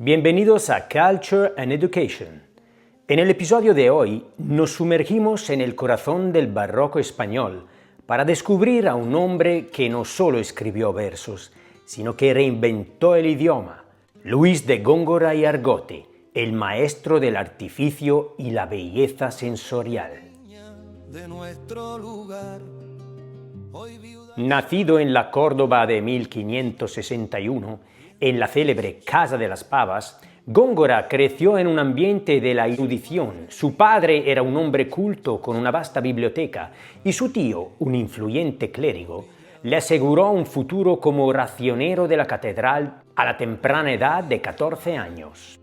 Bienvenidos a Culture and Education. En el episodio de hoy nos sumergimos en el corazón del barroco español para descubrir a un hombre que no solo escribió versos, sino que reinventó el idioma, Luis de Góngora y Argote, el maestro del artificio y la belleza sensorial. Nacido en la Córdoba de 1561, en la célebre Casa de las Pavas, Góngora creció en un ambiente de la erudición. Su padre era un hombre culto con una vasta biblioteca y su tío, un influyente clérigo, le aseguró un futuro como racionero de la catedral a la temprana edad de 14 años.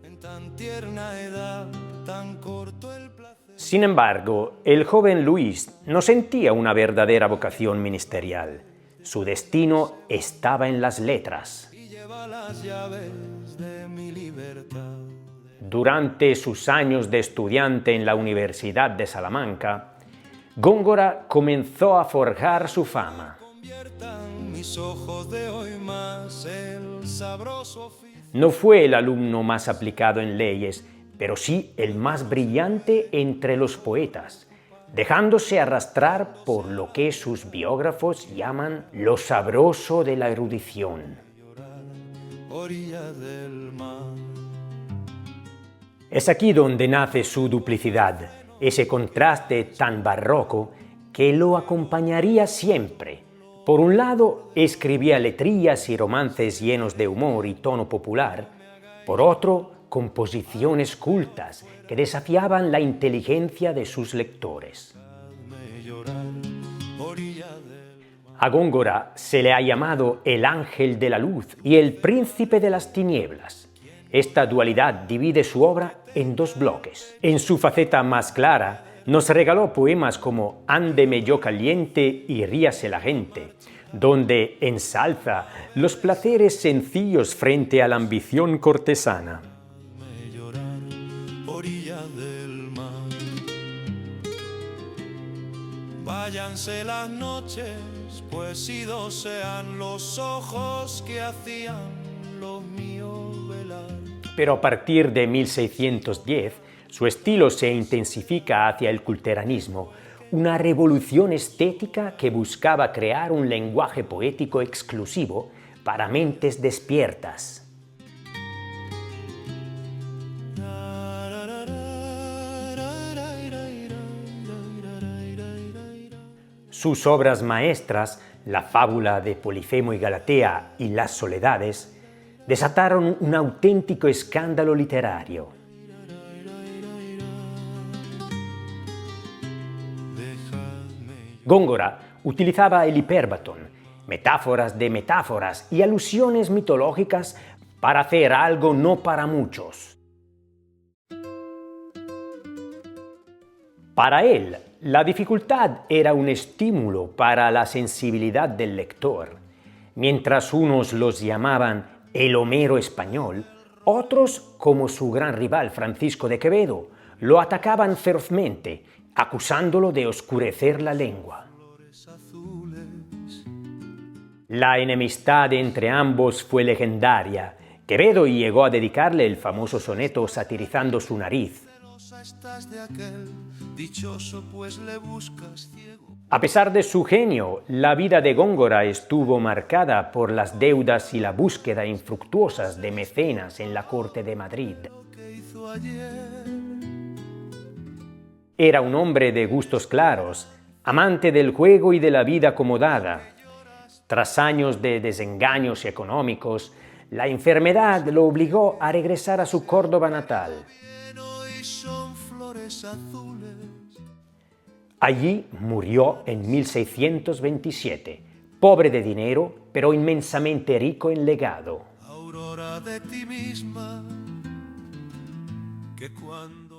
Sin embargo, el joven Luis no sentía una verdadera vocación ministerial. Su destino estaba en las letras. Durante sus años de estudiante en la Universidad de Salamanca, Góngora comenzó a forjar su fama. No fue el alumno más aplicado en leyes, pero sí el más brillante entre los poetas, dejándose arrastrar por lo que sus biógrafos llaman lo sabroso de la erudición. Es aquí donde nace su duplicidad, ese contraste tan barroco que lo acompañaría siempre. Por un lado, escribía letrillas y romances llenos de humor y tono popular. Por otro, composiciones cultas que desafiaban la inteligencia de sus lectores. A Góngora se le ha llamado el ángel de la luz y el príncipe de las tinieblas. Esta dualidad divide su obra en dos bloques. En su faceta más clara, nos regaló poemas como Ándeme yo caliente y ríase la gente, donde ensalza los placeres sencillos frente a la ambición cortesana. Váyanse las noches, pues idos sean los ojos que hacían los míos velar. Pero a partir de 1610, su estilo se intensifica hacia el culteranismo, una revolución estética que buscaba crear un lenguaje poético exclusivo para mentes despiertas. Sus obras maestras, la fábula de Polifemo y Galatea y Las Soledades, desataron un auténtico escándalo literario. Góngora utilizaba el hipérbaton, metáforas de metáforas y alusiones mitológicas para hacer algo no para muchos. Para él, la dificultad era un estímulo para la sensibilidad del lector. Mientras unos los llamaban el Homero español, otros, como su gran rival Francisco de Quevedo, lo atacaban ferozmente, acusándolo de oscurecer la lengua. La enemistad entre ambos fue legendaria. Quevedo llegó a dedicarle el famoso soneto satirizando su nariz. A pesar de su genio, la vida de Góngora estuvo marcada por las deudas y la búsqueda infructuosas de mecenas en la corte de Madrid. Era un hombre de gustos claros, amante del juego y de la vida acomodada. Tras años de desengaños económicos, la enfermedad lo obligó a regresar a su Córdoba natal. Allí murió en 1627, pobre de dinero, pero inmensamente rico en legado.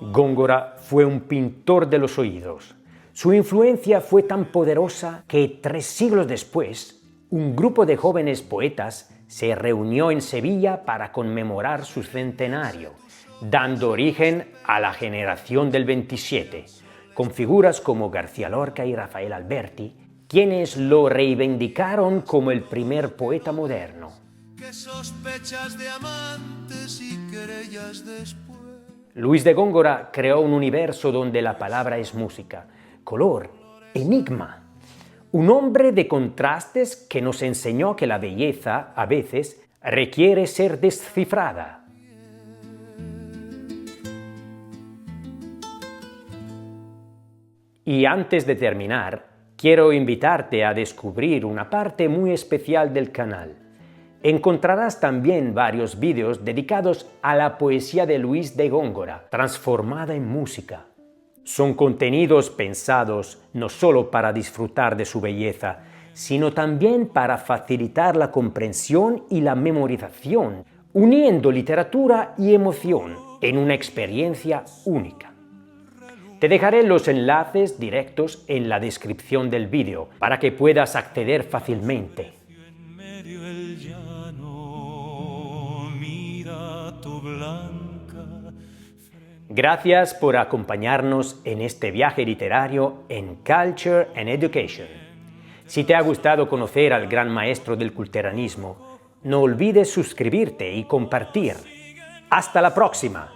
Góngora fue un pintor de los oídos. Su influencia fue tan poderosa que 3 siglos después, un grupo de jóvenes poetas se reunió en Sevilla para conmemorar su centenario, dando origen a la generación del 27, con figuras como García Lorca y Rafael Alberti, quienes lo reivindicaron como el primer poeta moderno. Que sospechas de amantes y querellas después. Luis de Góngora creó un universo donde la palabra es música, color, enigma. Un hombre de contrastes que nos enseñó que la belleza, a veces, requiere ser descifrada. Y antes de terminar, quiero invitarte a descubrir una parte muy especial del canal. Encontrarás también varios vídeos dedicados a la poesía de Luis de Góngora, transformada en música. Son contenidos pensados no solo para disfrutar de su belleza, sino también para facilitar la comprensión y la memorización, uniendo literatura y emoción en una experiencia única. Te dejaré los enlaces directos en la descripción del vídeo para que puedas acceder fácilmente. Gracias por acompañarnos en este viaje literario en Culture and Education. Si te ha gustado conocer al gran maestro del culteranismo, no olvides suscribirte y compartir. ¡Hasta la próxima!